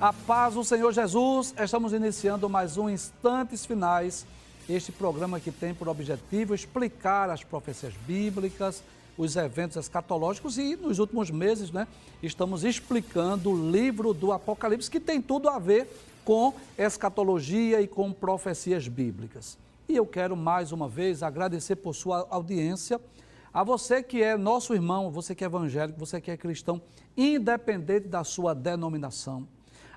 A paz do Senhor Jesus, estamos iniciando mais um Instantes Finais, este programa que tem por objetivo explicar as profecias bíblicas, os eventos escatológicos e nos últimos meses, estamos explicando o livro do Apocalipse, que tem tudo a ver com escatologia e com profecias bíblicas. E eu quero mais uma vez agradecer por sua audiência, a você que é nosso irmão, você que é evangélico, você que é cristão, independente da sua denominação.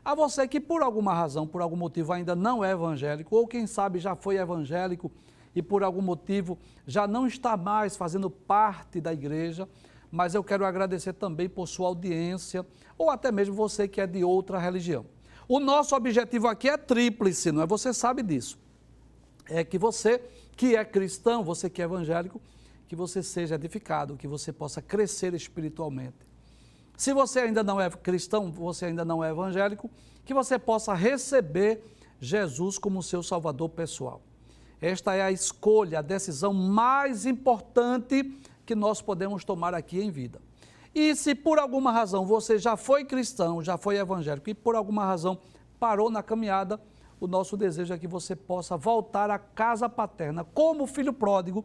A você que por alguma razão, por algum motivo ainda não é evangélico, ou quem sabe já foi evangélico e por algum motivo já não está mais fazendo parte da igreja, mas eu quero agradecer também por sua audiência, ou até mesmo você que é de outra religião. O nosso objetivo aqui é tríplice, não é? Você sabe disso. É que você que é cristão, você que é evangélico, que você seja edificado, que você possa crescer espiritualmente. Se você ainda não é cristão, você ainda não é evangélico, que você possa receber Jesus como seu Salvador pessoal. Esta é a escolha, a decisão mais importante que nós podemos tomar aqui em vida. E se por alguma razão você já foi cristão, já foi evangélico e por alguma razão parou na caminhada, o nosso desejo é que você possa voltar à casa paterna como filho pródigo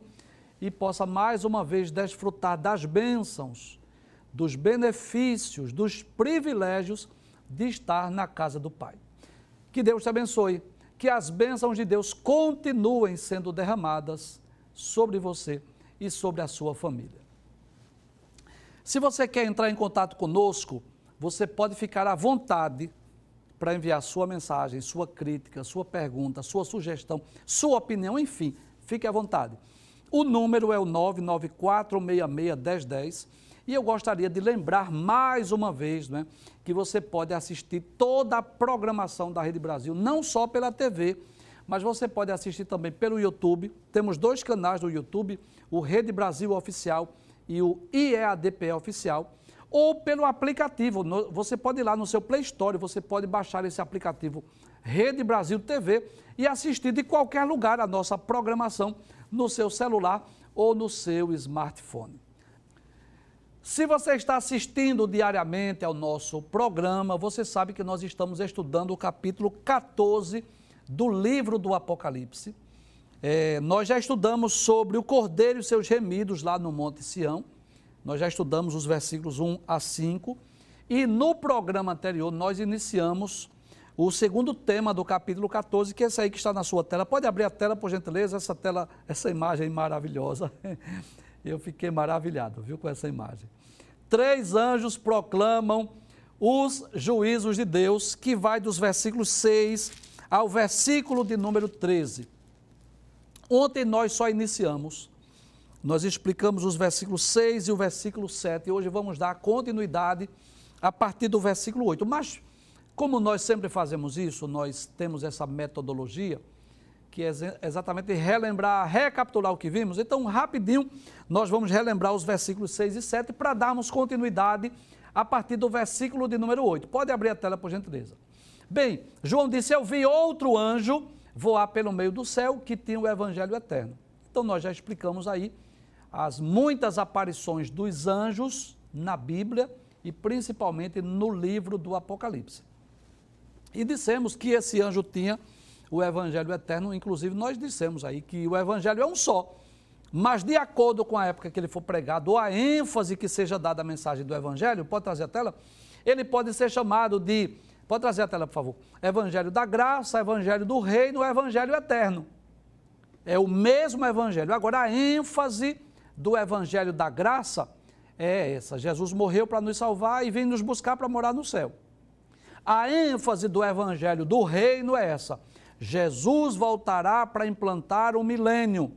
e possa mais uma vez desfrutar das bênçãos, dos benefícios, dos privilégios de estar na casa do Pai. Que Deus te abençoe, que as bênçãos de Deus continuem sendo derramadas sobre você e sobre a sua família. Se você quer entrar em contato conosco, você pode ficar à vontade para enviar sua mensagem, sua crítica, sua pergunta, sua sugestão, sua opinião, enfim, fique à vontade. O número é o 994661010 e eu gostaria de lembrar mais uma vez, que você pode assistir toda a programação da Rede Brasil, não só pela TV, mas você pode assistir também pelo YouTube. Temos dois canais no YouTube, o Rede Brasil Oficial e o IEADPE Oficial, ou pelo aplicativo. Você pode ir lá no seu Play Store, você pode baixar esse aplicativo Rede Brasil TV e assistir de qualquer lugar a nossa programação no seu celular ou no seu smartphone. Se você está assistindo diariamente ao nosso programa, você sabe que nós estamos estudando o capítulo 14 do livro do Apocalipse. Nós já estudamos sobre o Cordeiro e seus remidos lá no Monte Sião. Nós já estudamos os versículos 1 a 5. E no programa anterior nós iniciamos o segundo tema do capítulo 14, que é esse aí que está na sua tela. Pode abrir a tela, por gentileza, essa imagem maravilhosa. Eu fiquei maravilhado, viu, com essa imagem. 3 anjos proclamam os juízos de Deus, que vai dos versículos 6 ao versículo de número 13. Ontem nós só iniciamos, nós explicamos os versículos 6 e o versículo 7, e hoje vamos dar continuidade a partir do versículo 8. Mas, como nós sempre fazemos isso, nós temos essa metodologia, que é exatamente relembrar, recapitular o que vimos. Então, rapidinho, nós vamos relembrar os versículos 6 e 7 para darmos continuidade a partir do versículo de número 8. Pode abrir a tela, por gentileza. Bem, João disse, eu vi outro anjo voar pelo meio do céu que tinha o evangelho eterno. Então, nós já explicamos aí as muitas aparições dos anjos na Bíblia e principalmente no livro do Apocalipse. E dissemos que esse anjo tinha o evangelho eterno, inclusive nós dissemos aí que o evangelho é um só, mas de acordo com a época que ele for pregado, ou a ênfase que seja dada à mensagem do evangelho, pode trazer a tela, ele pode ser chamado de, pode trazer a tela por favor, evangelho da graça, evangelho do reino, evangelho eterno. É o mesmo evangelho. Agora a ênfase do evangelho da graça é essa, Jesus morreu para nos salvar e veio nos buscar para morar no céu. A ênfase do evangelho do reino é essa, Jesus voltará para implantar o milênio.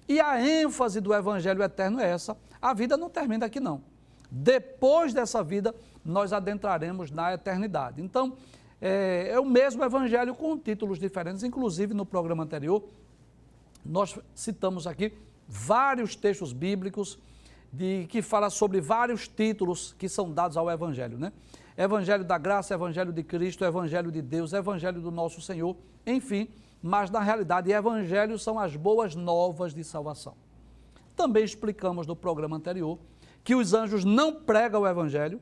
E a ênfase do evangelho eterno é essa, a vida não termina aqui não. Depois dessa vida, nós adentraremos na eternidade. Então, é o mesmo evangelho com títulos diferentes, inclusive no programa anterior, nós citamos aqui vários textos bíblicos que falam sobre vários títulos que são dados ao evangelho, Evangelho da graça, evangelho de Cristo, evangelho de Deus, evangelho do nosso Senhor, enfim, mas na realidade evangelhos são as boas novas de salvação. Também explicamos no programa anterior que os anjos não pregam o evangelho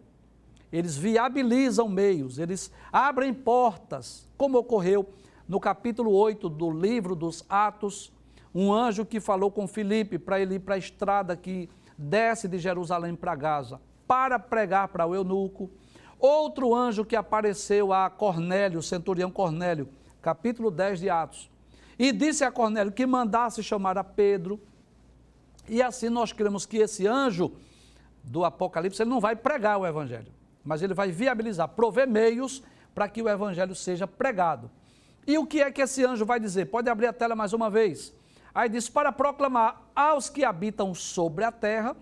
eles viabilizam meios, eles abrem portas, como ocorreu no capítulo 8 do livro dos Atos, um anjo que falou com Filipe para ele ir para a estrada que desce de Jerusalém para Gaza, para pregar para o eunuco. Outro anjo que apareceu a Cornélio, o centurião Cornélio, capítulo 10 de Atos, e disse a Cornélio que mandasse chamar a Pedro. E assim nós cremos que esse anjo do Apocalipse, ele não vai pregar o evangelho, mas ele vai viabilizar, prover meios para que o evangelho seja pregado. E o que é que esse anjo vai dizer? Pode abrir a tela mais uma vez. Aí diz, para proclamar aos que habitam sobre a terra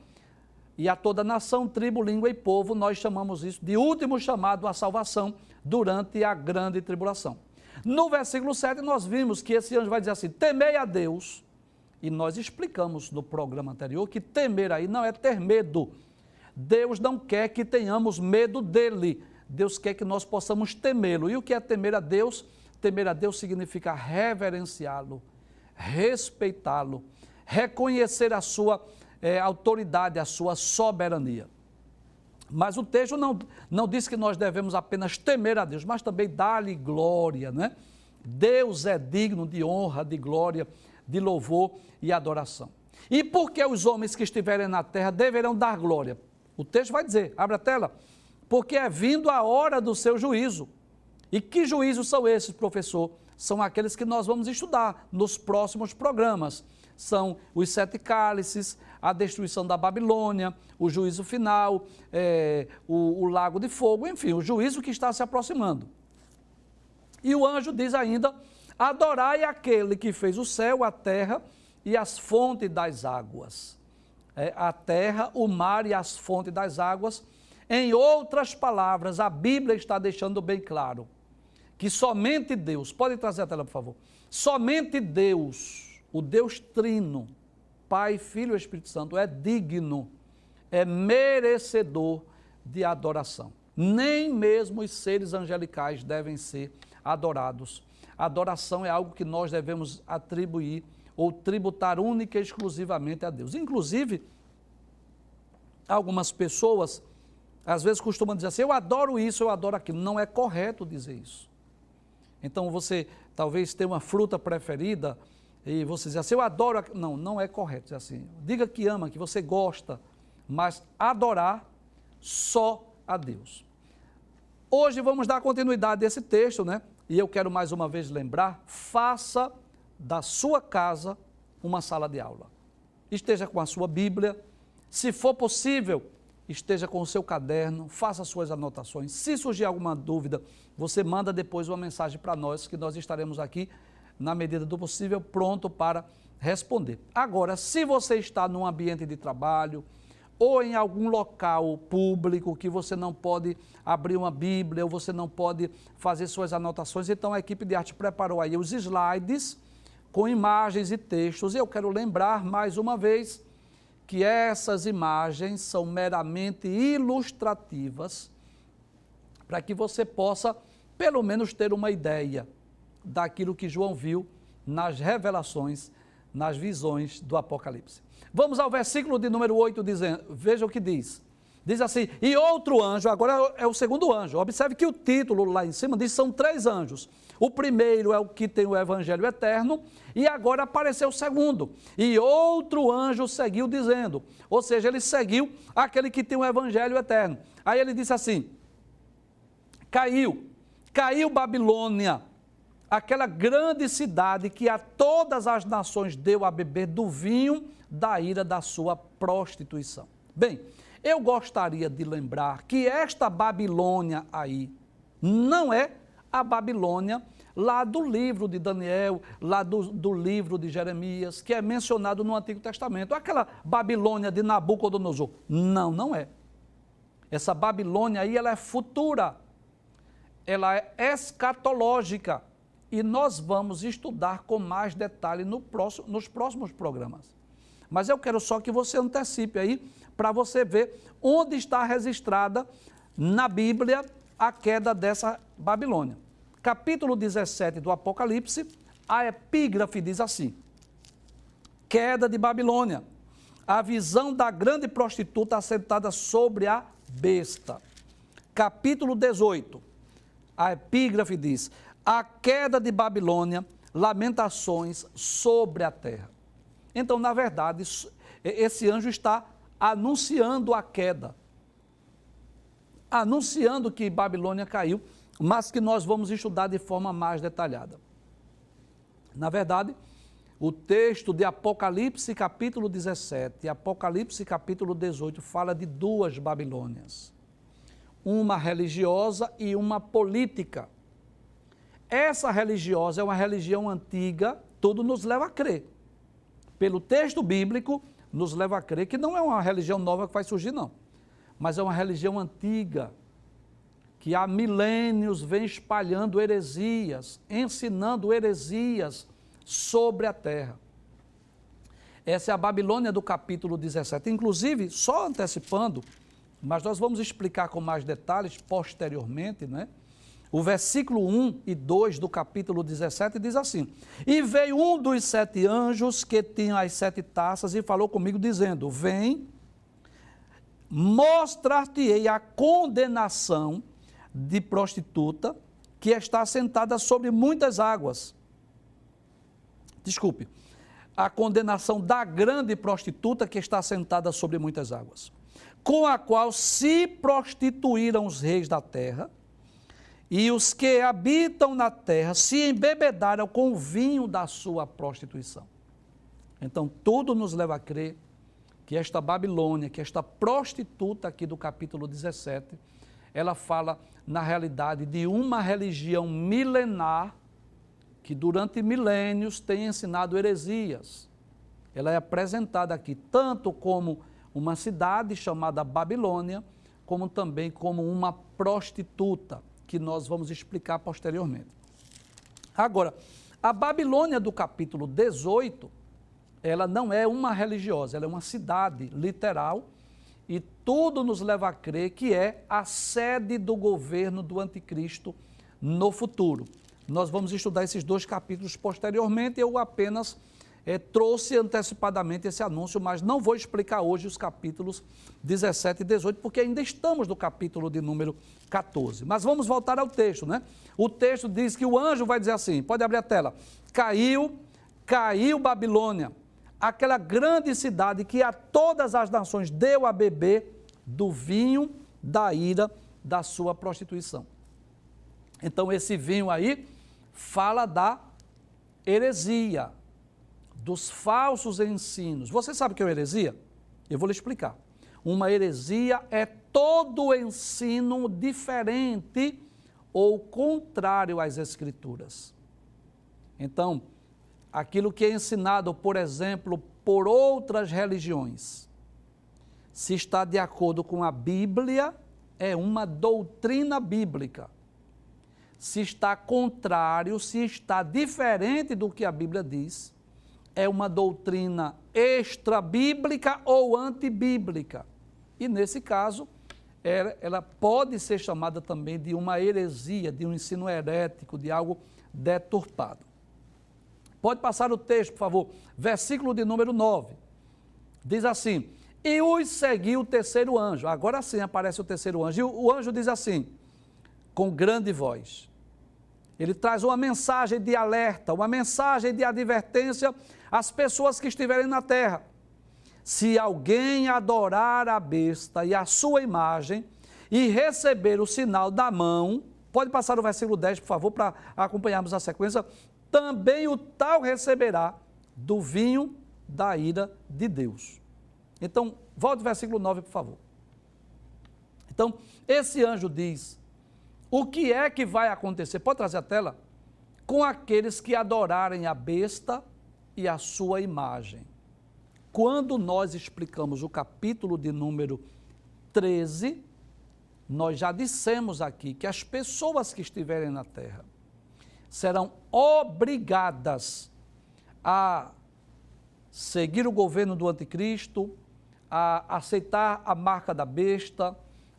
e a toda nação, tribo, língua e povo, nós chamamos isso de último chamado à salvação durante a grande tribulação. No versículo 7 nós vimos que esse anjo vai dizer assim, temei a Deus, e nós explicamos no programa anterior que temer aí não é ter medo. Deus não quer que tenhamos medo dele, Deus quer que nós possamos temê-lo. E o que é temer a Deus? Temer a Deus significa reverenciá-lo, respeitá-lo, reconhecer a sua autoridade, a sua soberania. Mas o texto não diz que nós devemos apenas temer a Deus, mas também dar-lhe glória, né? Deus é digno de honra, de glória, de louvor e adoração. E por que os homens que estiverem na terra deverão dar glória? O texto vai dizer, abre a tela, porque é vindo a hora do seu juízo. E que juízos são esses, professor? São aqueles que nós vamos estudar nos próximos programas. São os 7 cálices, a destruição da Babilônia, o juízo final, o lago de fogo, enfim, o juízo que está se aproximando. E o anjo diz ainda, adorai aquele que fez o céu, a terra e as fontes das águas. A terra, o mar e as fontes das águas. Em outras palavras, a Bíblia está deixando bem claro que somente Deus, pode trazer a tela, por favor, somente Deus, o Deus Trino, Pai, Filho e Espírito Santo, é digno, é merecedor de adoração. Nem mesmo os seres angelicais devem ser adorados. Adoração é algo que nós devemos atribuir ou tributar única e exclusivamente a Deus. Inclusive, algumas pessoas, às vezes costumam dizer assim, eu adoro isso, eu adoro aquilo. Não é correto dizer isso. Então, você talvez tenha uma fruta preferida e você diz assim, eu adoro aquilo. Não, não é correto dizer assim. Diga que ama, que você gosta, mas adorar só a Deus. Hoje vamos dar continuidade a esse texto, né? E eu quero mais uma vez lembrar, faça da sua casa uma sala de aula. Esteja com a sua Bíblia, se for possível, esteja com o seu caderno, faça suas anotações. Se surgir alguma dúvida, você manda depois uma mensagem para nós, que nós estaremos aqui, na medida do possível, pronto para responder. Agora, se você está num ambiente de trabalho, ou em algum local público que você não pode abrir uma Bíblia, ou você não pode fazer suas anotações, então a equipe de arte preparou aí os slides com imagens e textos. E eu quero lembrar mais uma vez que essas imagens são meramente ilustrativas para que você possa, pelo menos, ter uma ideia daquilo que João viu nas revelações, nas visões do Apocalipse. Vamos ao versículo de número 8, dizendo, veja o que diz. Diz assim, e outro anjo, agora é o segundo anjo. Observe que o título lá em cima diz que são 3 anjos. O primeiro é o que tem o evangelho eterno, e agora apareceu o segundo. E outro anjo seguiu dizendo, ou seja, ele seguiu aquele que tem o evangelho eterno. Aí ele disse assim, caiu Babilônia, aquela grande cidade que a todas as nações deu a beber do vinho da ira da sua prostituição. Bem, eu gostaria de lembrar que esta Babilônia aí não é a Babilônia lá do livro de Daniel, lá do livro de Jeremias, que é mencionado no Antigo Testamento. Aquela Babilônia de Nabucodonosor. Não, não é. Essa Babilônia aí, ela é futura. Ela é escatológica. E nós vamos estudar com mais detalhe nos próximos programas. Mas eu quero só que você antecipe aí, para você ver onde está registrada na Bíblia a queda dessa Babilônia. Capítulo 17 do Apocalipse, a epígrafe diz assim, queda de Babilônia, a visão da grande prostituta assentada sobre a besta. capítulo 18, a epígrafe diz: a queda de Babilônia, lamentações sobre a terra. Então, na verdade, esse anjo está anunciando a queda, anunciando que Babilônia caiu, mas que nós vamos estudar de forma mais detalhada. Na verdade, o texto de Apocalipse capítulo 17 e Apocalipse capítulo 18 fala de duas Babilônias, uma religiosa e uma política. Essa religiosa é uma religião antiga, tudo nos leva a crer. Pelo texto bíblico, nos leva a crer que não é uma religião nova que vai surgir, não. Mas é uma religião antiga, que há milênios vem espalhando heresias, ensinando heresias sobre a terra. Essa é a Babilônia do capítulo 17. Inclusive, só antecipando, mas nós vamos explicar com mais detalhes posteriormente, né? O versículo 1 e 2 do capítulo 17 diz assim: e veio um dos 7 anjos que tinham as 7 taças e falou comigo dizendo: vem, mostrar-te-ei a condenação de prostituta que está sentada sobre muitas águas. Desculpe, a condenação da grande prostituta que está sentada sobre muitas águas, com a qual se prostituíram os reis da terra, e os que habitam na terra se embebedaram com o vinho da sua prostituição. Então, tudo nos leva a crer que esta Babilônia, que esta prostituta aqui do capítulo 17, ela fala, na realidade, de uma religião milenar que durante milênios tem ensinado heresias. Ela é apresentada aqui tanto como uma cidade chamada Babilônia, como também como uma prostituta, que nós vamos explicar posteriormente. Agora, a Babilônia do capítulo 18, ela não é uma religiosa, ela é uma cidade literal, e tudo nos leva a crer que é a sede do governo do anticristo no futuro. Nós vamos estudar esses 2 capítulos posteriormente, eu apenas trouxe antecipadamente esse anúncio, mas não vou explicar hoje os capítulos 17 e 18, porque ainda estamos no capítulo de número 14. Mas vamos voltar ao texto, né? O texto diz que o anjo vai dizer assim, pode abrir a tela: caiu Babilônia, aquela grande cidade que a todas as nações deu a beber do vinho da ira da sua prostituição. Então esse vinho aí fala da heresia, dos falsos ensinos. Você sabe o que é uma heresia? Eu vou lhe explicar. Uma heresia é todo ensino diferente ou contrário às Escrituras. Então, aquilo que é ensinado, por exemplo, por outras religiões, se está de acordo com a Bíblia, é uma doutrina bíblica. Se está contrário, se está diferente do que a Bíblia diz, é uma doutrina extra-bíblica ou antibíblica. E, nesse caso, ela pode ser chamada também de uma heresia, de um ensino herético, de algo deturpado. Pode passar o texto, por favor. Versículo de número 9. Diz assim: e os seguiu o 3º anjo. Agora sim aparece o 3º anjo. E o anjo diz assim, com grande voz. Ele traz uma mensagem de alerta, uma mensagem de advertência às pessoas que estiverem na terra. Se alguém adorar a besta e a sua imagem e receber o sinal da mão, pode passar o versículo 10, por favor, para acompanharmos a sequência, também o tal receberá do vinho da ira de Deus. Então, volte ao versículo 9, por favor. Então, esse anjo diz: o que é que vai acontecer? Pode trazer a tela? Com aqueles que adorarem a besta e a sua imagem. Quando nós explicamos o capítulo de número 13, nós já dissemos aqui que as pessoas que estiverem na terra serão obrigadas a seguir o governo do anticristo, a aceitar a marca da besta,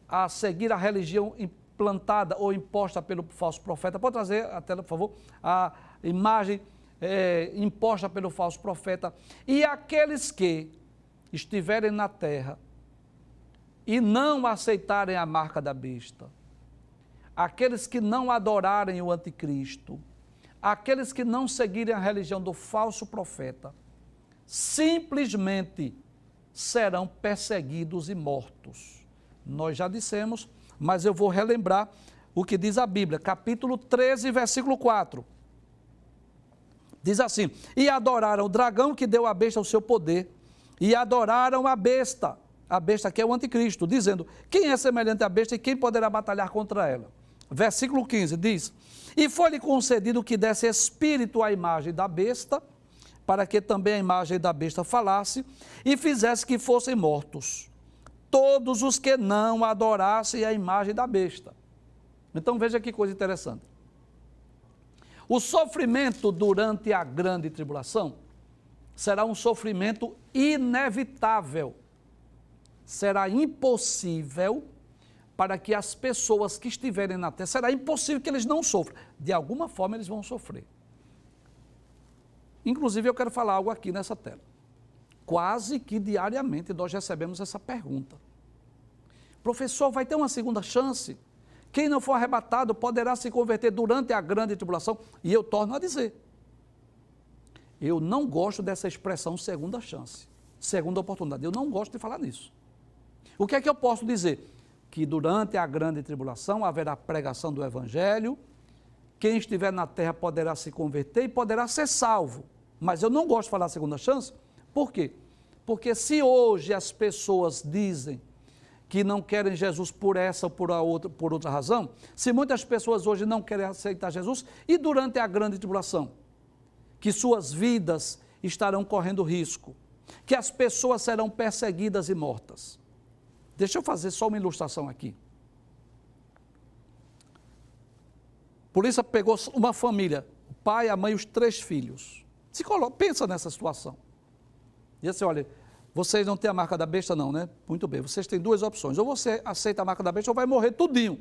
a seguir a religião implantada ou imposta pelo falso profeta. Pode trazer a tela, por favor? A imagem imposta pelo falso profeta. E aqueles que estiverem na terra e não aceitarem a marca da besta, aqueles que não adorarem o anticristo, aqueles que não seguirem a religião do falso profeta, simplesmente serão perseguidos e mortos. Nós já dissemos, mas eu vou relembrar o que diz a Bíblia, capítulo 13, versículo 4. Diz assim: e adoraram o dragão que deu à besta o seu poder, e adoraram a besta que é o anticristo, dizendo: quem é semelhante à besta e quem poderá batalhar contra ela? Versículo 15 diz: e foi-lhe concedido que desse espírito à imagem da besta, para que também a imagem da besta falasse, e fizesse que fossem mortos todos os que não adorassem a imagem da besta. Então veja que coisa interessante. O sofrimento durante a grande tribulação será um sofrimento inevitável. Será impossível para que as pessoas que estiverem na terra, será impossível que eles não sofram. De alguma forma eles vão sofrer. Inclusive eu quero falar algo aqui nessa tela. Quase que diariamente nós recebemos essa pergunta. Professor, vai ter uma segunda chance? Quem não for arrebatado poderá se converter durante a grande tribulação? E eu torno a dizer, eu não gosto dessa expressão segunda chance, segunda oportunidade. Eu não gosto de falar nisso. O que é que eu posso dizer? Que durante a grande tribulação haverá pregação do Evangelho, quem estiver na terra poderá se converter e poderá ser salvo. Mas eu não gosto de falar segunda chance, por quê? Porque se hoje as pessoas dizem que não querem Jesus por essa ou por outra razão, se muitas pessoas hoje não querem aceitar Jesus, e durante a grande tribulação, que suas vidas estarão correndo risco, que as pessoas serão perseguidas e mortas. Deixa eu fazer só uma ilustração aqui. A polícia pegou uma família, o pai, a mãe e os 3 filhos. Pensa nessa situação. Diz assim, olha, vocês não têm a marca da besta não, né? Muito bem, vocês têm 2 opções. Ou você aceita a marca da besta ou vai morrer tudinho.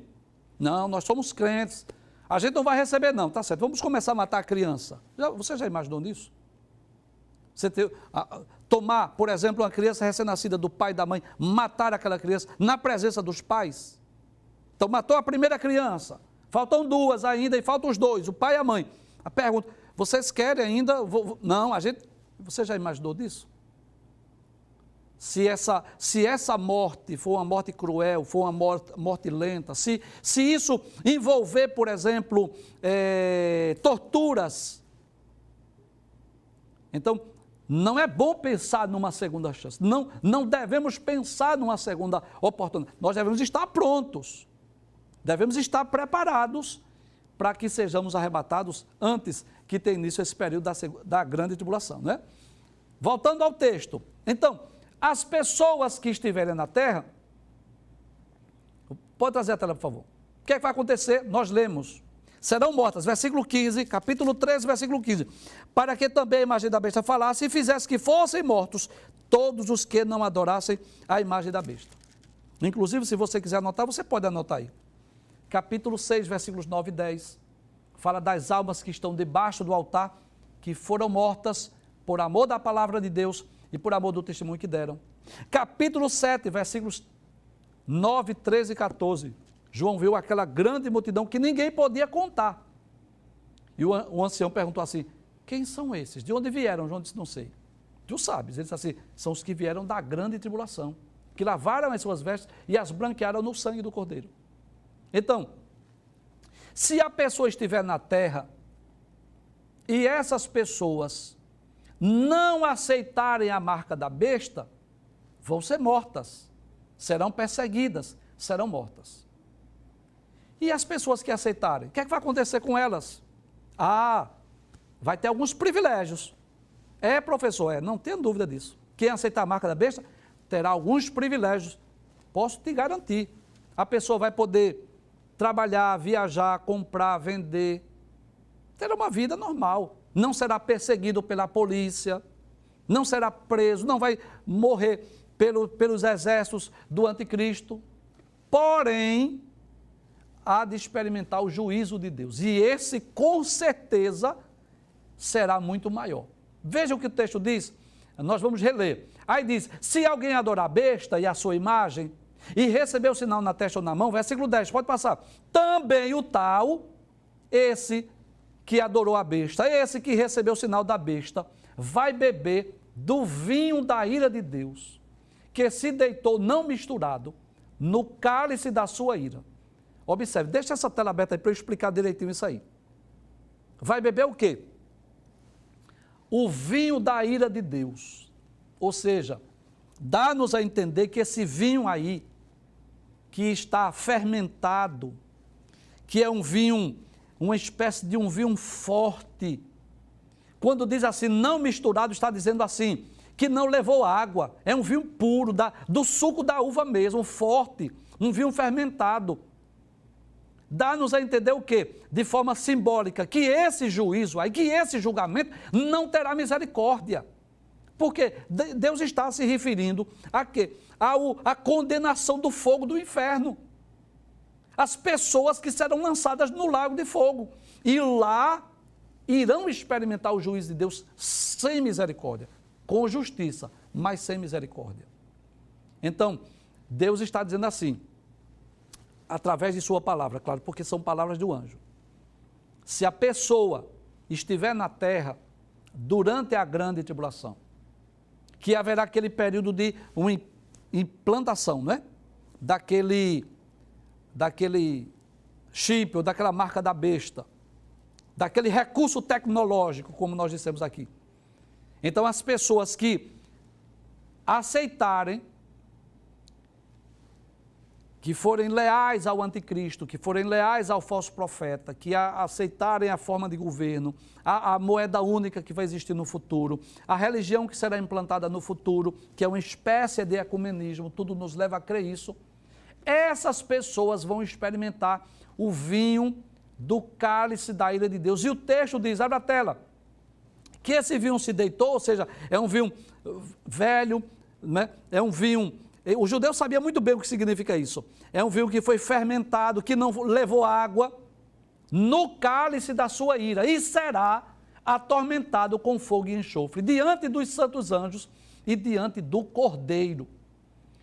Não, nós somos crentes. A gente não vai receber não, tá certo. Vamos começar a matar a criança. Você já imaginou nisso? Você tomar, por exemplo, uma criança recém-nascida do pai e da mãe, matar aquela criança na presença dos pais. Então matou a primeira criança, faltam 2 ainda e faltam os 2, o pai e a mãe. A pergunta, vocês querem ainda? Não, você já imaginou disso? Se essa morte for uma morte cruel, for uma morte lenta, se isso envolver, por exemplo, torturas, então não é bom pensar numa segunda chance, não devemos pensar numa segunda oportunidade, nós devemos estar prontos, devemos estar preparados para que sejamos arrebatados antes que tenha início esse período da grande tribulação, né? Voltando ao texto, então, as pessoas que estiverem na terra, pode trazer a tela, por favor. O que é que vai acontecer? Nós lemos. Serão mortas, versículo 15, capítulo 13, versículo 15. Para que também a imagem da besta falasse e fizesse que fossem mortos todos os que não adorassem a imagem da besta. Inclusive, se você quiser anotar, você pode anotar aí. Capítulo 6, versículos 9 e 10. Fala das almas que estão debaixo do altar, que foram mortas por amor da palavra de Deus e por amor do testemunho que deram. Capítulo 7, versículos 9, 13 e 14. João viu aquela grande multidão que ninguém podia contar. E o ancião perguntou assim, quem são esses? De onde vieram? João disse, não sei. Tu sabes. Ele disse assim, são os que vieram da grande tribulação, que lavaram as suas vestes e as branquearam no sangue do Cordeiro. Então, se a pessoa estiver na terra e essas pessoas não aceitarem a marca da besta, vão ser mortas, serão perseguidas, serão mortas. E as pessoas que aceitarem, o que é que vai acontecer com elas? Vai ter alguns privilégios. Professor, não tenho dúvida disso. Quem aceitar a marca da besta terá alguns privilégios. Posso te garantir. A pessoa vai poder trabalhar, viajar, comprar, vender. Terá uma vida normal. Não será perseguido pela polícia, não será preso, não vai morrer pelos exércitos do anticristo. Porém, há de experimentar o juízo de Deus. E esse, com certeza, será muito maior. Veja o que o texto diz, nós vamos reler. Aí diz, se alguém adorar a besta e a sua imagem, e recebeu o sinal na testa ou na mão, versículo 10, pode passar. Também o tal, esse que adorou a besta, esse que recebeu o sinal da besta, vai beber do vinho da ira de Deus, que se deitou não misturado no cálice da sua ira. Observe, deixa essa tela aberta aí para eu explicar direitinho isso aí. Vai beber o quê? O vinho da ira de Deus. Ou seja, dá-nos a entender que esse vinho aí, que está fermentado, que é um vinho, uma espécie de um vinho forte. Quando diz assim, não misturado, está dizendo assim, que não levou água. É um vinho puro, do suco da uva mesmo, forte, um vinho fermentado. Dá-nos a entender o quê? De forma simbólica, que esse juízo aí, que esse julgamento não terá misericórdia. Porque Deus está se referindo a quê? A condenação do fogo do inferno. As pessoas que serão lançadas no lago de fogo. E lá irão experimentar o juízo de Deus sem misericórdia. Com justiça, mas sem misericórdia. Então, Deus está dizendo assim, através de sua palavra, claro, porque são palavras do anjo. Se a pessoa estiver na terra durante a grande tribulação, que haverá aquele período de uma implantação, não é? Daquele chip ou daquela marca da besta, daquele recurso tecnológico, como nós dissemos aqui. Então, as pessoas que aceitarem, que forem leais ao anticristo, que forem leais ao falso profeta, que aceitarem a forma de governo, a moeda única que vai existir no futuro, a religião que será implantada no futuro, que é uma espécie de ecumenismo, tudo nos leva a crer isso, essas pessoas vão experimentar o vinho do cálice da ira de Deus. E o texto diz, abre a tela, que esse vinho se deitou, ou seja, é um vinho velho, né? É um vinho... O judeu sabia muito bem o que significa isso. É um vinho que foi fermentado, que não levou água, no cálice da sua ira, e será atormentado com fogo e enxofre, diante dos santos anjos e diante do Cordeiro.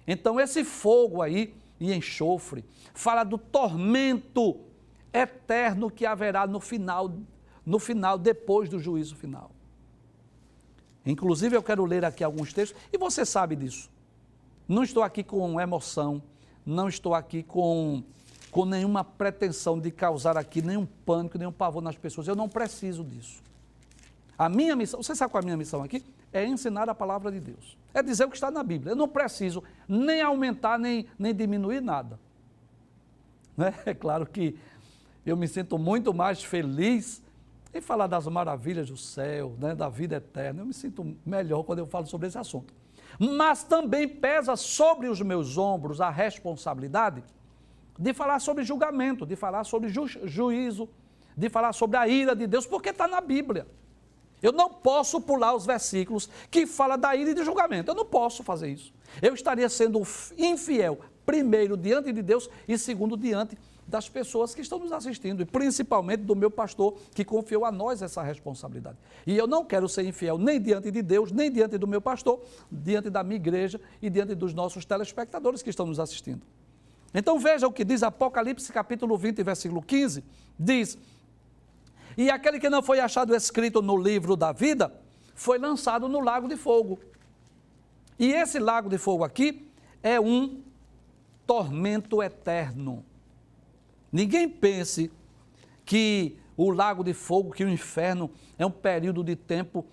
Então, esse fogo aí e enxofre fala do tormento eterno que haverá no final, depois do juízo final. Inclusive, eu quero ler aqui alguns textos, e você sabe disso. Não estou aqui com emoção, não estou aqui com nenhuma pretensão de causar aqui nenhum pânico, nenhum pavor nas pessoas. Eu não preciso disso. A minha missão, você sabe qual é a minha missão aqui? É ensinar a palavra de Deus. É dizer o que está na Bíblia. Eu não preciso nem aumentar, nem diminuir nada. Né? É claro que eu me sinto muito mais feliz em falar das maravilhas do céu, né? Da vida eterna. Eu me sinto melhor quando eu falo sobre esse assunto. Mas também pesa sobre os meus ombros a responsabilidade de falar sobre julgamento, de falar sobre juízo, de falar sobre a ira de Deus, porque está na Bíblia. Eu não posso pular os versículos que falam da ira e de julgamento, eu não posso fazer isso. Eu estaria sendo infiel, primeiro, diante de Deus e segundo, diante das pessoas que estão nos assistindo, e principalmente do meu pastor, que confiou a nós essa responsabilidade. E eu não quero ser infiel nem diante de Deus, nem diante do meu pastor, diante da minha igreja e diante dos nossos telespectadores que estão nos assistindo. Então veja o que diz Apocalipse capítulo 20, versículo 15, diz, e aquele que não foi achado escrito no livro da vida, foi lançado no lago de fogo. E esse lago de fogo aqui é um tormento eterno. Ninguém pense que o lago de fogo, que o inferno é um período de tempo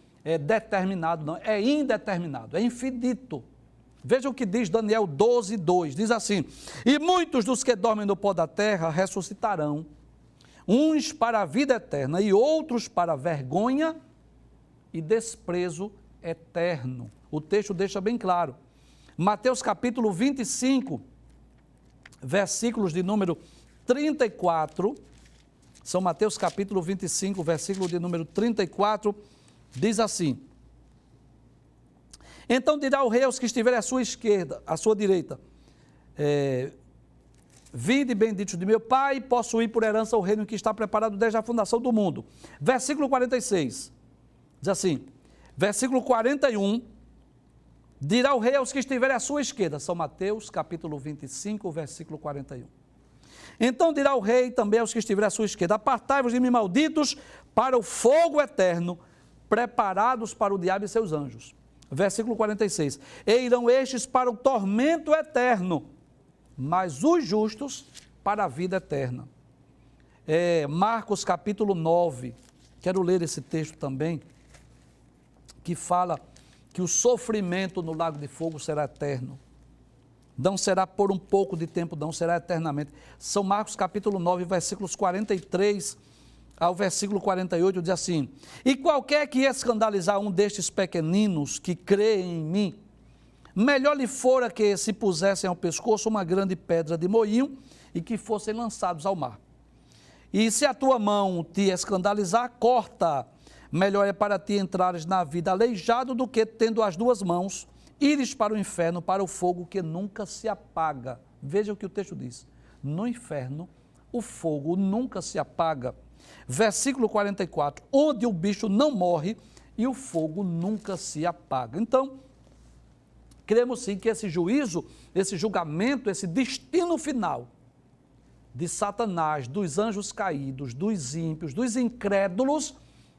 determinado, não, é indeterminado, é infinito. Veja o que diz Daniel 12, 2, diz assim, e muitos dos que dormem no pó da terra ressuscitarão, uns para a vida eterna e outros para vergonha e desprezo eterno. O texto deixa bem claro. Mateus capítulo 25, versículos de número 34, São Mateus capítulo 25, versículo de número 34, diz assim, então dirá o rei aos que estiverem à sua esquerda, à sua direita, vinde benditos de meu Pai, possuí por herança o reino que está preparado desde a fundação do mundo. Versículo 46, diz assim, versículo 41, Dirá o rei aos que estiverem à sua esquerda. São Mateus, capítulo 25, versículo 41. Então dirá o rei também aos que estiverem à sua esquerda: apartai-vos de mim, malditos, para o fogo eterno, preparados para o diabo e seus anjos. Versículo 46. E irão estes para o tormento eterno, mas os justos para a vida eterna. Marcos capítulo 9. Quero ler esse texto também, que fala que o sofrimento no lago de fogo será eterno. Não será por um pouco de tempo, não, será eternamente. São Marcos capítulo 9, versículos 43 ao versículo 48, diz assim: e qualquer que escandalizar um destes pequeninos que creem em mim, melhor lhe fora que se pusessem ao pescoço uma grande pedra de moinho e que fossem lançados ao mar. E se a tua mão te escandalizar, corta. Melhor é para ti entrares na vida aleijado do que, tendo as duas mãos, ires para o inferno, para o fogo que nunca se apaga. Veja o que o texto diz. No inferno, o fogo nunca se apaga. Versículo 44, onde o bicho não morre e o fogo nunca se apaga. Então, cremos sim que esse juízo, esse julgamento, esse destino final de Satanás, dos anjos caídos, dos ímpios, dos incrédulos,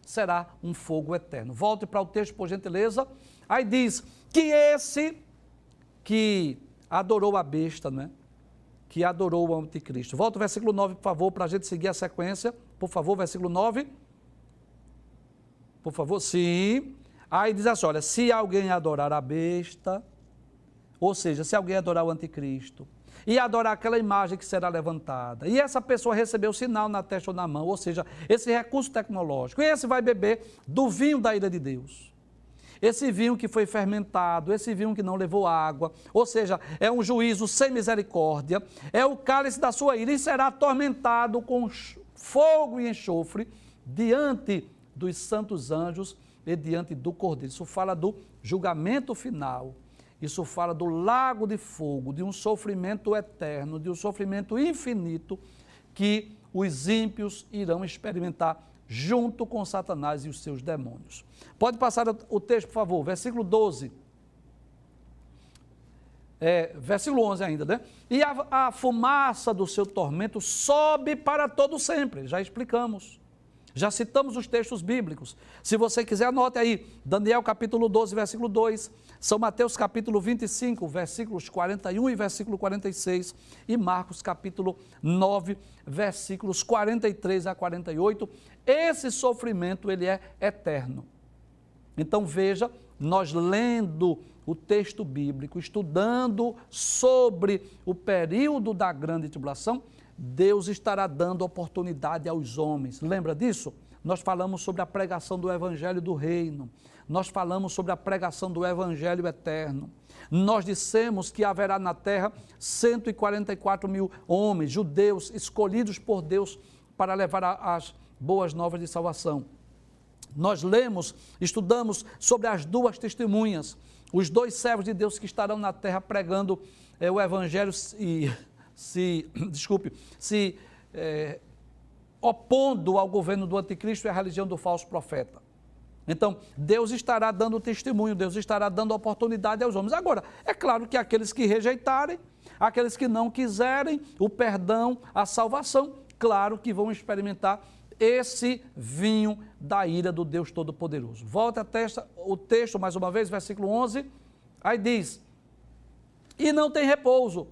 será um fogo eterno. Volte para o texto, por gentileza. Aí diz que esse que adorou a besta, né? Que adorou o anticristo. Volta o versículo 9, por favor, para a gente seguir a sequência. Por favor, versículo 9. Por favor, sim. Aí diz assim, olha, se alguém adorar a besta, ou seja, se alguém adorar o anticristo, e adorar aquela imagem que será levantada, e essa pessoa receber o sinal na testa ou na mão, ou seja, esse recurso tecnológico, e esse vai beber do vinho da ira de Deus. Esse vinho que foi fermentado, esse vinho que não levou água, ou seja, é um juízo sem misericórdia, é o cálice da sua ira, e será atormentado com fogo e enxofre diante dos santos anjos e diante do Cordeiro. Isso fala do julgamento final. Isso fala do lago de fogo, de um sofrimento eterno, de um sofrimento infinito que os ímpios irão experimentar junto com Satanás e os seus demônios. Pode passar o texto, por favor, versículo 12. Versículo 11 ainda, né? E a fumaça do seu tormento sobe para todo sempre. Já explicamos. Já citamos os textos bíblicos. Se você quiser, anote aí. Daniel capítulo 12, versículo 2. São Mateus capítulo 25, versículos 41 e versículo 46. E Marcos capítulo 9, versículos 43 a 48. Esse sofrimento, ele é eterno. Então veja, nós lendo o texto bíblico, estudando sobre o período da grande tribulação, Deus estará dando oportunidade aos homens. Lembra disso? Nós falamos sobre a pregação do Evangelho do Reino. Nós falamos sobre a pregação do Evangelho eterno. Nós dissemos que haverá na terra 144 mil homens, judeus, escolhidos por Deus para levar as boas novas de salvação. Nós lemos, estudamos sobre as duas testemunhas, os dois servos de Deus que estarão na terra pregando o Evangelho se opondo ao governo do anticristo e à religião do falso profeta. Então, Deus estará dando testemunho, Deus estará dando oportunidade aos homens. Agora, é claro que aqueles que rejeitarem, aqueles que não quiserem o perdão, a salvação, claro que vão experimentar esse vinho da ira do Deus Todo-Poderoso. Volta o texto mais uma vez, versículo 11, aí diz: e não tem repouso,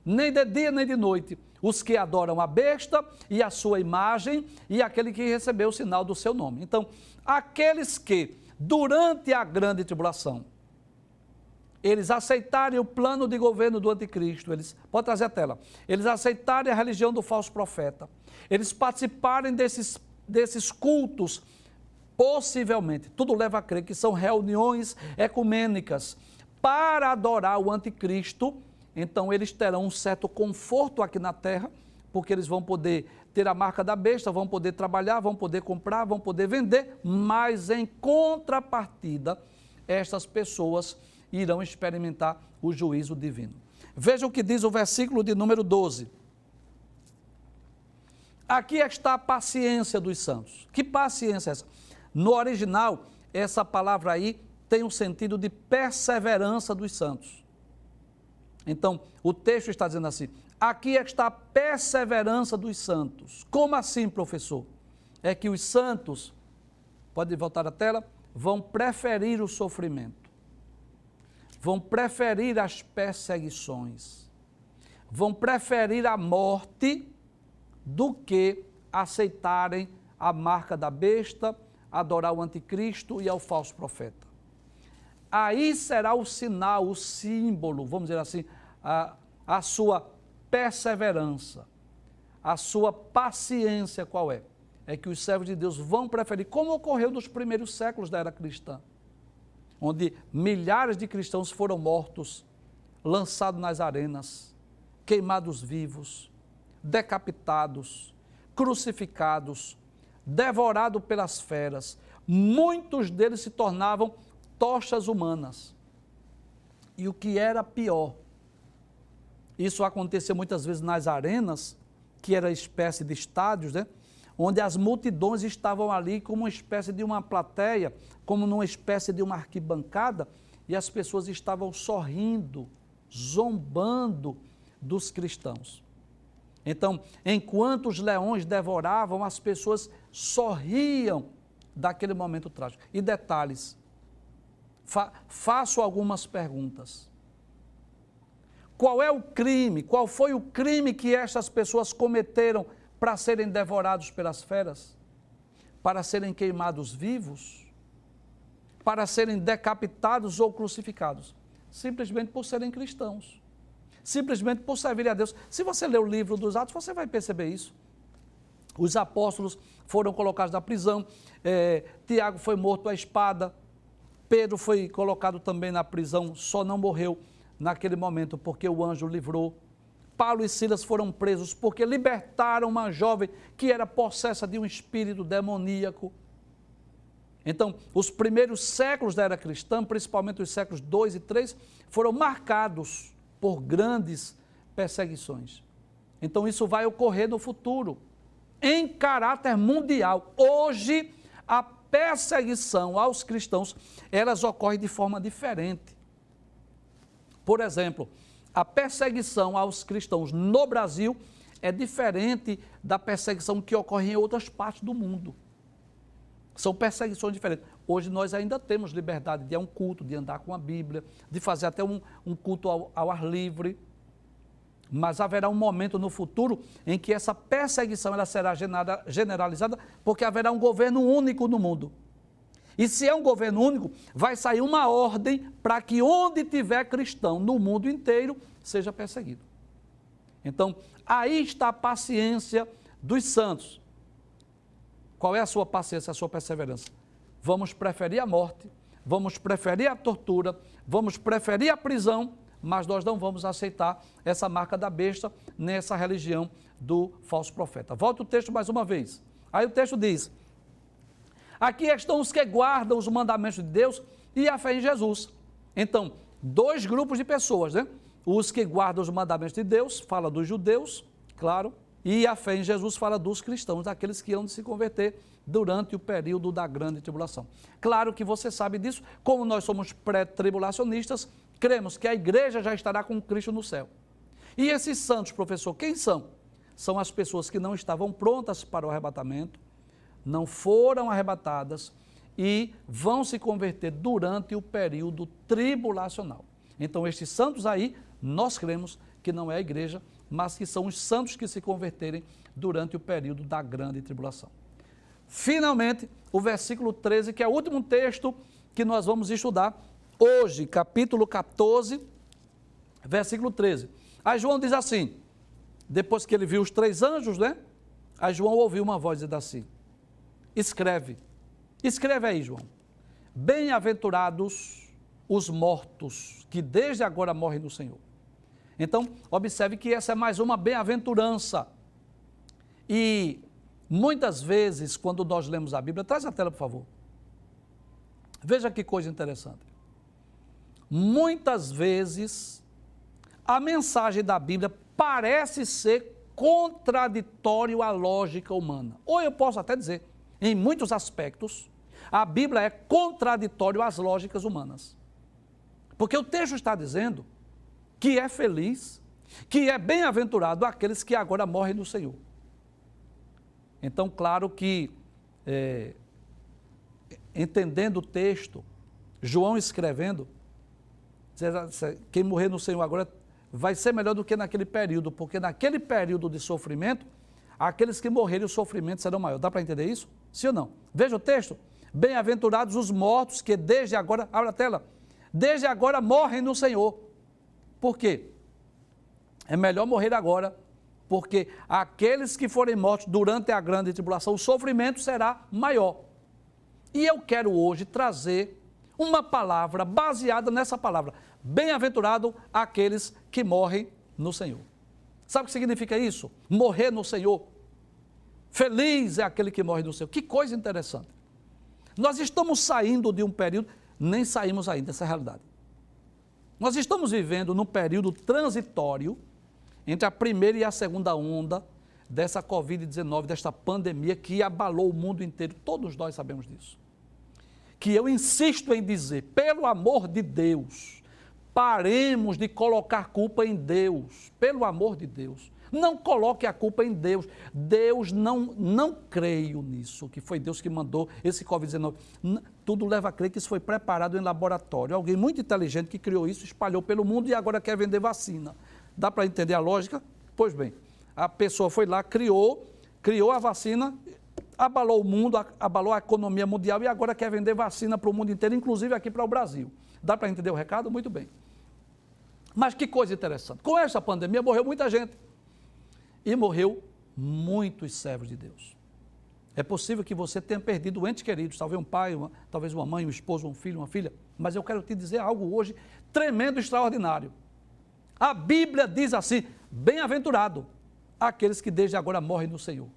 nem de dia nem de noite, os que adoram a besta e a sua imagem e aquele que recebeu o sinal do seu nome. Então, aqueles que, durante a grande tribulação, eles aceitarem o plano de governo do anticristo, pode trazer a tela, eles aceitarem a religião do falso profeta, eles participarem desses cultos, possivelmente, tudo leva a crer que são reuniões ecumênicas para adorar o anticristo. Então eles terão um certo conforto aqui na terra, porque eles vão poder ter a marca da besta, vão poder trabalhar, vão poder comprar, vão poder vender, mas em contrapartida, estas pessoas irão experimentar o juízo divino. Veja o que diz o versículo de número 12. Aqui está a paciência dos santos. Que paciência é essa? No original, essa palavra aí tem um sentido de perseverança dos santos. Então, o texto está dizendo assim, aqui está a perseverança dos santos. Como assim, professor? É que os santos, pode voltar a tela, vão preferir o sofrimento, vão preferir as perseguições, vão preferir a morte do que aceitarem a marca da besta, adorar o anticristo e ao falso profeta. Aí será o sinal, o símbolo, vamos dizer assim, a sua perseverança, a sua paciência qual é? É que os servos de Deus vão preferir, como ocorreu nos primeiros séculos da era cristã, onde milhares de cristãos foram mortos, lançados nas arenas, queimados vivos, decapitados, crucificados, devorados pelas feras. Muitos deles se tornavam tochas humanas. E o que era pior, isso acontecia muitas vezes nas arenas, que era espécie de estádios, né? Onde as multidões estavam ali como uma espécie de uma plateia, como numa espécie de uma arquibancada, e as pessoas estavam sorrindo, zombando dos cristãos. Então, enquanto os leões devoravam, as pessoas sorriam daquele momento trágico. E detalhes, faço algumas perguntas. Qual é o crime, qual foi o crime que estas pessoas cometeram para serem devorados pelas feras? Para serem queimados vivos? Para serem decapitados ou crucificados? Simplesmente por serem cristãos. Simplesmente por servir a Deus. Se você ler o livro dos Atos, você vai perceber isso. Os apóstolos foram colocados na prisão, Tiago foi morto à espada, Pedro foi colocado também na prisão, só não morreu naquele momento porque o anjo livrou. Paulo e Silas foram presos porque libertaram uma jovem que era possessa de um espírito demoníaco. Então, os primeiros séculos da era cristã, principalmente os séculos 2 e 3, foram marcados por grandes perseguições. Então, isso vai ocorrer no futuro, em caráter mundial. Hoje, a perseguição aos cristãos, elas ocorrem de forma diferente. Por exemplo, a perseguição aos cristãos no Brasil é diferente da perseguição que ocorre em outras partes do mundo. São perseguições diferentes. Hoje nós ainda temos liberdade de ir a um culto, de andar com a Bíblia, de fazer até um culto ao ar livre. Mas haverá um momento no futuro em que essa perseguição ela será generalizada, porque haverá um governo único no mundo. E se é um governo único, vai sair uma ordem para que onde tiver cristão no mundo inteiro, seja perseguido. Então, aí está a paciência dos santos. Qual é a sua paciência, a sua perseverança? Vamos preferir a morte, vamos preferir a tortura, vamos preferir a prisão, mas nós não vamos aceitar essa marca da besta nessa religião do falso profeta. Volta o texto mais uma vez. Aí o texto diz: aqui estão os que guardam os mandamentos de Deus e a fé em Jesus. Então, dois grupos de pessoas, né? Os que guardam os mandamentos de Deus, fala dos judeus, claro, e a fé em Jesus fala dos cristãos, daqueles que hão de se converter durante o período da grande tribulação. Claro que você sabe disso, como nós somos pré-tribulacionistas, cremos que a igreja já estará com Cristo no céu. E esses santos, professor, quem são? São as pessoas que não estavam prontas para o arrebatamento, não foram arrebatadas e vão se converter durante o período tribulacional. Então, estes santos aí, nós cremos que não é a igreja, mas que são os santos que se converterem durante o período da grande tribulação. Finalmente, o versículo 13, que é o último texto que nós vamos estudar hoje, capítulo 14, versículo 13. Aí João diz assim, depois que ele viu os 3 anjos, né? Aí João ouviu uma voz dizendo assim: escreve aí, João. Bem-aventurados os mortos, que desde agora morrem no Senhor. Então, observe que essa é mais uma bem-aventurança. E muitas vezes, quando nós lemos a Bíblia, traz a tela, por favor. Veja que coisa interessante. Muitas vezes, a mensagem da Bíblia parece ser contraditório à lógica humana. Ou eu posso até dizer, em muitos aspectos, A Bíblia é contraditório às lógicas humanas. Porque o texto está dizendo que é feliz, que é bem-aventurado aqueles que agora morrem no Senhor. Então, claro que, entendendo o texto, João escrevendo, quem morrer no Senhor agora vai ser melhor do que naquele período, porque naquele período de sofrimento, aqueles que morrerem, o sofrimento será maior. Dá para entender isso? Sim ou não? Veja o texto. Bem-aventurados os mortos que desde agora, abre a tela, desde agora morrem no Senhor. Por quê? É melhor morrer agora, porque aqueles que forem mortos durante a grande tribulação, o sofrimento será maior. E eu quero hoje trazer uma palavra baseada nessa palavra. Bem-aventurado aqueles que morrem no Senhor. Sabe o que significa isso? Morrer no Senhor. Feliz é aquele que morre no Senhor. Que coisa interessante. Nós estamos saindo de um período, nem saímos ainda, essa é a realidade. Nós estamos vivendo num período transitório entre a primeira e a segunda onda dessa Covid-19, desta pandemia que abalou o mundo inteiro. Todos nós sabemos disso. Que eu insisto em dizer, pelo amor de Deus, paremos de colocar culpa em Deus, pelo amor de Deus. Não coloque a culpa em Deus. Deus não creio nisso, que foi Deus que mandou esse Covid-19. Tudo leva a crer que isso foi preparado em laboratório. Alguém muito inteligente que criou isso, espalhou pelo mundo e agora quer vender vacina. Dá para entender a lógica? Pois bem, a pessoa foi lá, criou a vacina, abalou o mundo, abalou a economia mundial e agora quer vender vacina para o mundo inteiro, inclusive aqui para o Brasil. Dá para entender o recado? Muito bem. Mas que coisa interessante. Com essa pandemia morreu muita gente. E morreu muitos servos de Deus. É possível que você tenha perdido entes queridos, talvez um pai, talvez uma mãe, um esposo, um filho, uma filha. Mas eu quero te dizer algo hoje tremendo, extraordinário. A Bíblia diz assim, bem-aventurado aqueles que desde agora morrem no Senhor.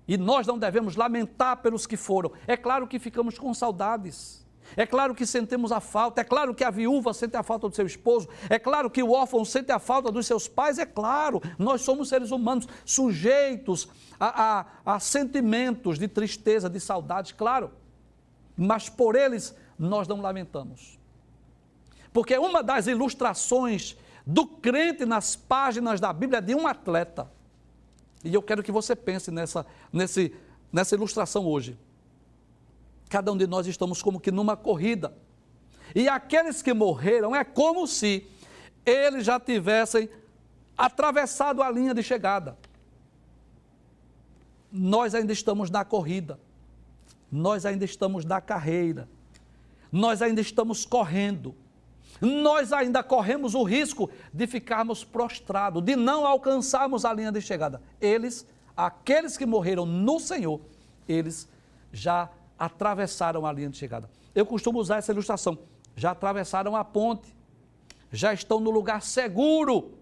E nós não devemos lamentar pelos que foram. É claro que ficamos com saudades. É claro que sentimos a falta, é claro que a viúva sente a falta do seu esposo, é claro que o órfão sente a falta dos seus pais, é claro, nós somos seres humanos sujeitos a sentimentos de tristeza, de saudade, claro, mas por eles nós não lamentamos. Porque uma das ilustrações do crente nas páginas da Bíblia é de um atleta, e eu quero que você pense nessa ilustração hoje. Cada um de nós estamos como que numa corrida. E aqueles que morreram é como se eles já tivessem atravessado a linha de chegada. Nós ainda estamos na corrida. Nós ainda estamos na carreira. Nós ainda estamos correndo. Nós ainda corremos o risco de ficarmos prostrados, de não alcançarmos a linha de chegada. Aqueles que morreram no Senhor, eles já atravessaram a linha de chegada. Eu costumo usar essa ilustração. Já atravessaram a ponte, já estão no lugar seguro,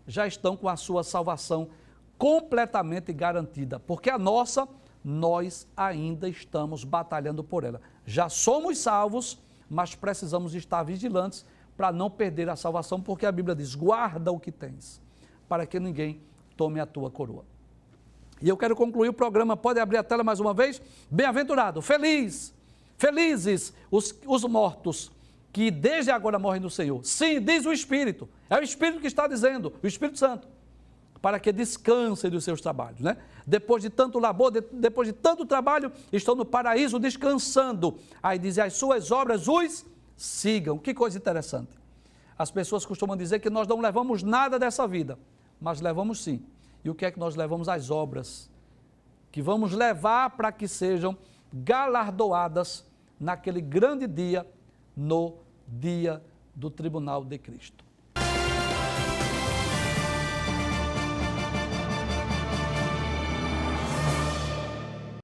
já estão com a sua salvação completamente garantida, porque a nossa, nós ainda estamos batalhando por ela. Já somos salvos, mas precisamos estar vigilantes para não perder a salvação, porque a Bíblia diz, guarda o que tens, para que ninguém tome a tua coroa. E eu quero concluir o programa, pode abrir a tela mais uma vez? Bem-aventurado, felizes os mortos, que desde agora morrem no Senhor. Sim, diz o Espírito, é o Espírito que está dizendo, o Espírito Santo, para que descansem dos seus trabalhos, né? Depois de tanto labor, depois de tanto trabalho, estão no paraíso descansando. Aí diz, as suas obras os sigam. Que coisa interessante. As pessoas costumam dizer que nós não levamos nada dessa vida, mas levamos sim. E o que é que nós levamos? As obras, que vamos levar para que sejam galardoadas naquele grande dia, no dia do tribunal de Cristo.